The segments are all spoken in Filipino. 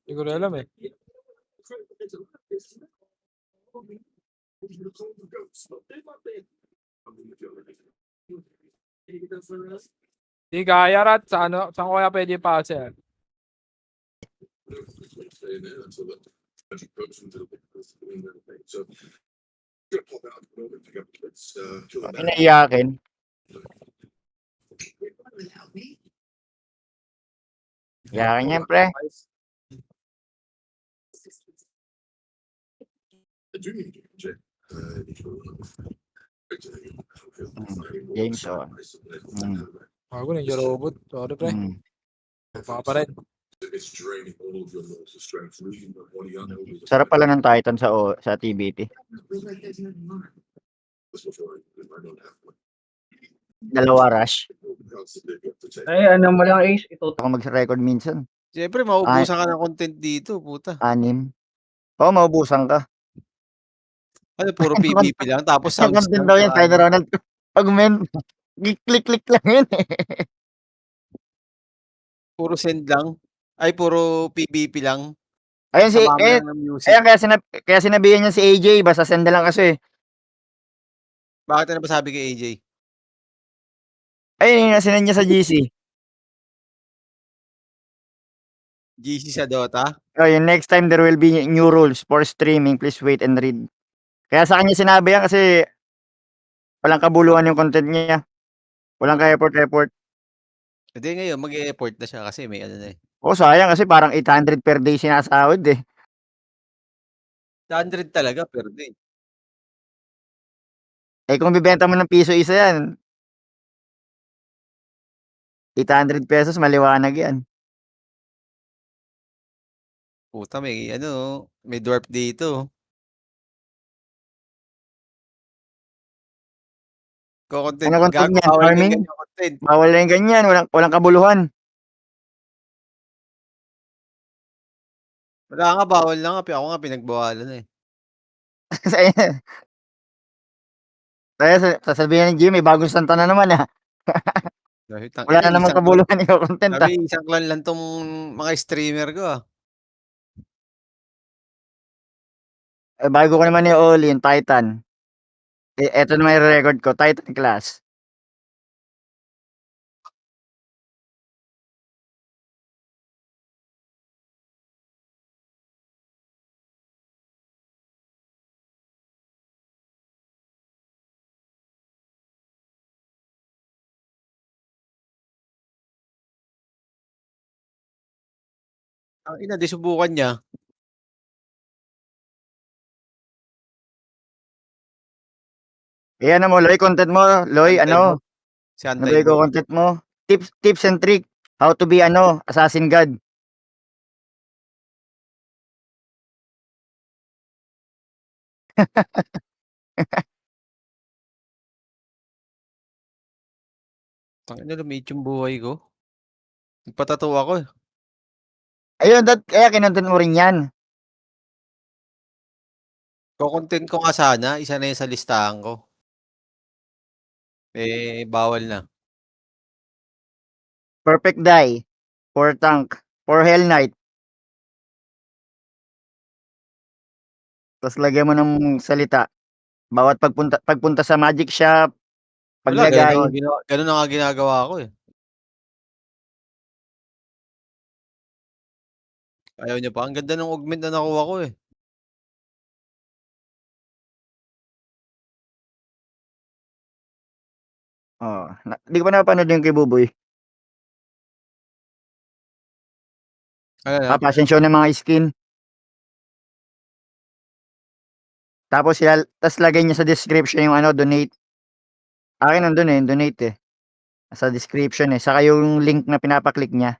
Hindi ko rin alam eh. Hindi kaya rat. Sa ano? Saan ko kaya pwede ipasa yan? Inaiyakin. Iyakin yan, pre. James on. Ako ninja robot. Sorry pre. Baka pa rin. Sarap pala ng Titan sa TBT. Dalawa rush. Ay, ano mo lang, Ace? Ito. Ako mag-record minsan. Siyempre, maubusan ka ng content dito, puta. 6. Oo, maubusan ka. Ano, puro PvP lang, tapos sounds Content lang. daw yan, Spider Ronald. Augment. Click lang yun eh. Puro send lang. Ay, puro PvP lang. Ayun si, Tamama lang ng music. ayan kaya sinabihan niya si AJ, basta send na lang kasi. Bakit ano ba sabi kay AJ? Ayun yung sinend niya sa GC. GC sa Dota? Oh, yung next time there will be new rules for streaming, please wait and read. Kaya sa kanya sinabi yan kasi walang kabuluhan yung content niya. Walang ka-effort. Hindi, ngayon, mag-e-effort na siya kasi may ano na eh. Oh, sayang kasi parang 800 per day sinasahod eh. 100 talaga per day. Eh kung bibenta mo ng piso isa yan, 800 pesos, maliwanag yan. Puta, may ano, may dwarf dito. Content, Ano content gago, niyan? bawal na Farming? yung ganyan content. Bawal na yung ganyan, walang kabuluhan. Wala nga, bawal na nga. Ako nga, pinagbawalan eh. Kaya sasabihin ni Jim, may bagong santa na naman ah. Wala na namang kabuluhan yung content ah. Sabi, isang clan lang tong mga streamer ko ah. Eh, bago ko naman i-all-in, Titan. Eh, eto naman yung record ko, Titan class. Ang ina, di subukan niya. Eh, ano mo, Loy, content mo, Loy, Antay mo. ano? Si Ano ba Antay mo. yung content mo? Tips and trick, how to be, assassin god. Tangina, lumit yung buhay ko. Nagpatato ako eh. Ayun, kaya kinontent mo rin yan. Ko-content ko nga sana, isa na yun sa listahan ko. Eh, bawal na. Perfect die, for tank, for hell knight. Tapos lagyan mo ng salita. Bawat pagpunta sa magic shop, Wala, paglagay. ganun na nga ginagawa ko eh. Ayaw niya pa. Ang ganda ng augment na nakuha ko eh. Oh, di ko pa napanood yung kay Buboy. Ano na? Passion show ng mga skin. Tapos lagay niya sa description yung donate. Akin nandun eh, donate eh. Sa description eh. Saka yung link na pinapaklik niya.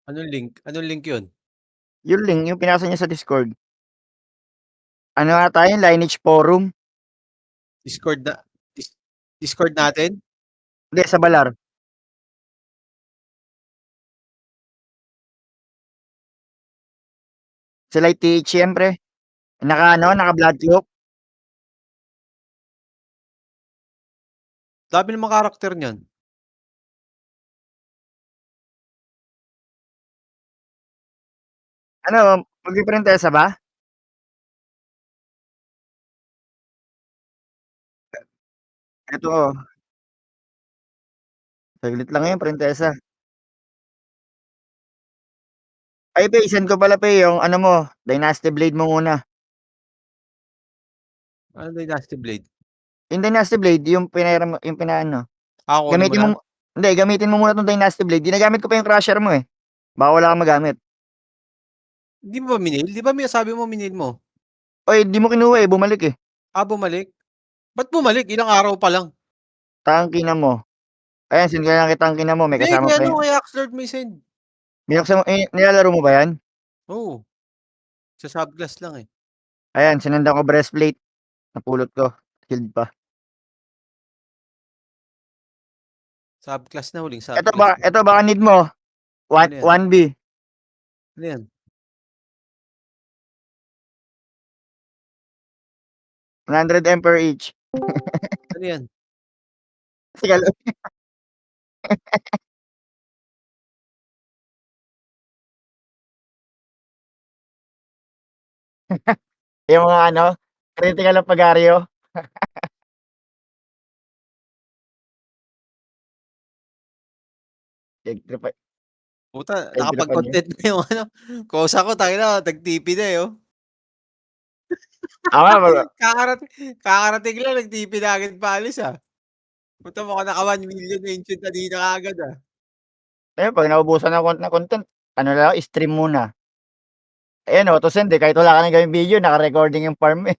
Anong link? Anong link yun? Yung link, yung pinasa niya sa Discord. Ano nga tayo? Lineage Forum? Discord natin? Hindi, sa Balar. Sila TH siyempre. Naka blood cloak. Dami namang karakter niyan. Ano, magpiprintesa ba? Eto, saglit lang yan, printesa. Ay, Pe, send ko pala, Pe, yung ano mo, Dynasty Blade mo muna. Ano Dynasty Blade? Yung Dynasty Blade, yung pinairam, yung pinaano. Kunin mo Gamitin na? mo, hindi, gamitin mo muna tong Dynasty Blade. Ginagamit ko pa yung Crusher mo eh. Baka wala kang magamit. Hindi mo ba minil? Di ba sabi mo minil mo? Oy, di mo kinuha eh, bumalik eh. Bumalik? Ba't bumalik? Ilang araw pa lang. Tangkina mo. Ayan, send ko na lang kay tangkina mo. May Hindi, kasama kaya pa ano, yun. kay Axlord may send. Binuksan mo, nilalaro mo ba yan? Oo. Sa subclass lang eh. Ayan, sinundan ko breastplate. Napulot ko. Shield pa. Subclass na, huling Ito subclass. baka need mo. Ano yan? 1B. Ano yan? 100 M per each. Ano yan? Sige, yung mga ano, critical of Pagario. Puta, Nagtripan niya. nakapag-content na yung ano. Kosa ko, tangina, nag-TP na eh, oh. Ako nga, Kakarating lang, nag-TP na agad paalis, ah. Puta, mukhang naka 1 million ancient na di na kaagad, ah. eh, pag naubusan ng content, ano lang, stream muna. Ayan, auto-send eh. Kahit wala ka nang gawing video, naka-recording yung farm eh.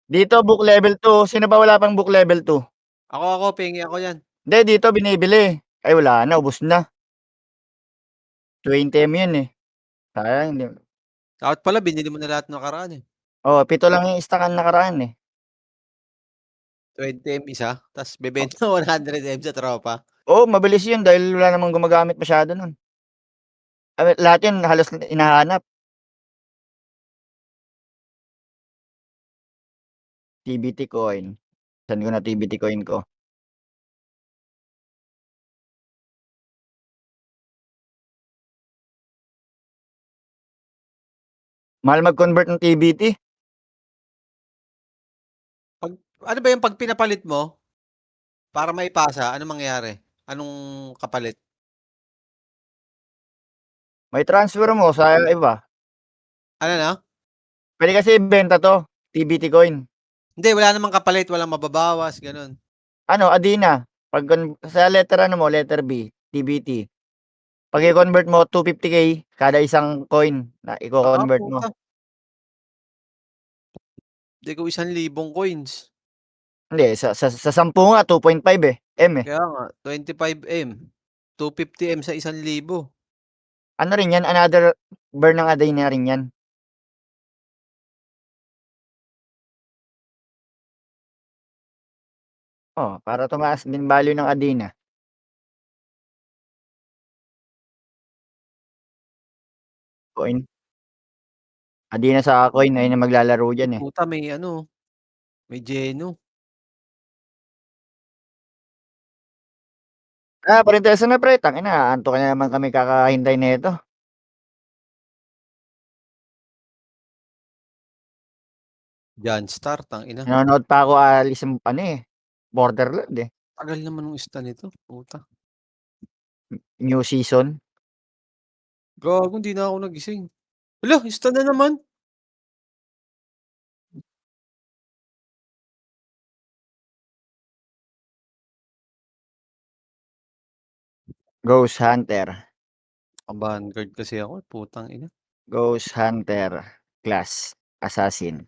Dito, book level 2. Sino ba wala pang book level 2? Ako, pengi ako yan. Hindi, dito binibili. Ay, wala na. Ubus na. 20M yun eh. Sayang. Dapat pala, binili mo na lahat ng nakaraan, eh. Oh, 7 lang yung stockan nakaraan eh. 20M isa, tas bebenta 100M sa tropa. Oh, mabilis yun dahil wala namang gumagamit masyado nun. Lahat yun halos hinahanap. TBT coin. Saan ko na TBT coin ko? Mahal mag-convert ng TBT. Ano ba yung 'pag pinapalit mo, para maipasa, anong mangyayari? Anong kapalit? May transfer mo sa iba. Ano na? Pwede kasi ibenta to. TBT coin. Hindi, wala namang kapalit, walang mababawas, gano'n. Ano, Adina. Pag sa letter ano mo, letter B, TBT. Pag i-convert mo 250k kada isang coin na i-convert mo. Puta. Hindi ko 1,000 coins. Hindi, sa 10 nga 2.5 eh. M eh. Kaya nga, 25M, 250M sa 1,000. Ano rin yan, another burn ng Adina rin yan. Oh, para tumaas din value ng Adina. Coin. Adina sa coin ay na maglalaro diyan eh. Puta, may ano, may Geno. Parentesa na pre, tangina, aantok na naman kami kakahintay nito. Johnstar, tangina. Nanonood pa ako Alice ano eh, Borderland eh. Tagal naman nung ista nito, puta. New season. Gago, hindi na ako nagising. Hala, ista na naman. Ghost Hunter. Vanguard kasi ako, putang ina. Ghost Hunter class assassin.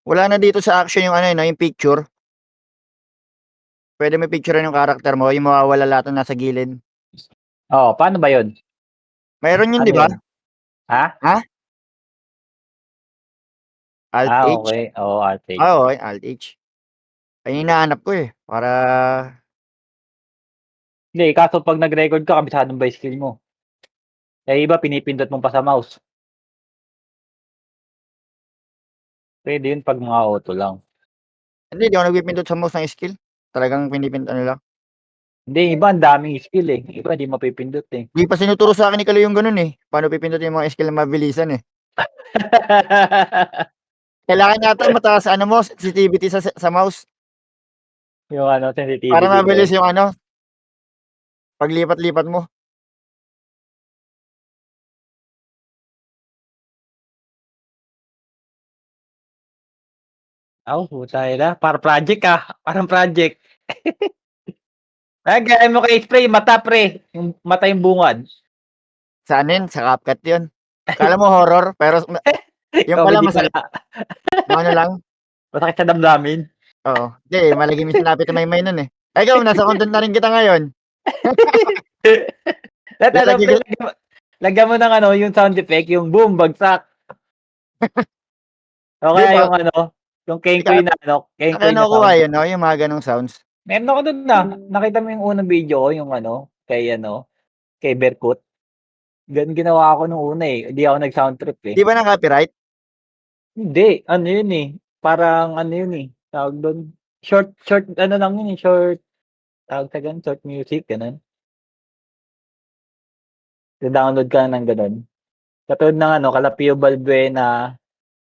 Wala na dito sa action yung ano yun, yung picture. Pwede may picturean yung character mo, yung mawawala lahat ng nasa gilid. Oo, paano ba yun? Mayroon yun, Ano di ba? yun? Ha? Ha? Alt Ah, H. okay. Oo, Alt-H. Oo, Alt H. Ayun yung hinahanap ko eh. Para Hindi, kaso pag nag-record ka, kabisadong ba yung skill mo? Eh, iba pinipindot mo pa sa mouse. Pwede yun pag mga auto lang. hindi, di ako nagpipindot sa mouse ng skill. Talagang pinipindot lang. Hindi, iba ang daming skill eh. Iba di mapipindot eh. Di pa sinuturo sa akin ni Kalo yung ganun eh. Paano pipindutin yung mga skill na mabilisan eh. Kailangan yata mataas ano mo, sensitivity sa mouse. Yung ano, Para sensitivity mabilis mo. yung ano, paglipat-lipat mo. Putay na. Para project ah. Parang project. Gaya mo kay spray, mata pre. Yung mata yung bungad. Sa anin, sa CapCut yun. Kala mo horror, pero yung pala Comedy masakit. pala. Ano lang? Masakit sa damdamin. Oo. Hindi, malagim yung sinapit na may nun eh. Ay, ikaw, nasa content na rin kita ngayon. Lahat ano, Lagi pre, ko, lagyan mo ng ano, yung sound effect, yung boom, bagsak. O di kaya ba? yung ano, yung Ikaw, kengkoy na ano, kengkoy ano na ko sound. yun, no? Yung mga ganong sounds. Meron ako dun na. Nakita mo yung unang video ko, yung ano, kay Berkut. Ganun ginawa ko nung una eh. Hindi ako nag-sound trip eh. Di ba ng copyright? Hindi, ano yun eh. Parang ano yun eh. Tawag doon. Short, ano lang yun eh. Tawag sa ganun, short music, ganun. I-download ka ng ganun. Katulad ng ano, Kalapio Balbuena,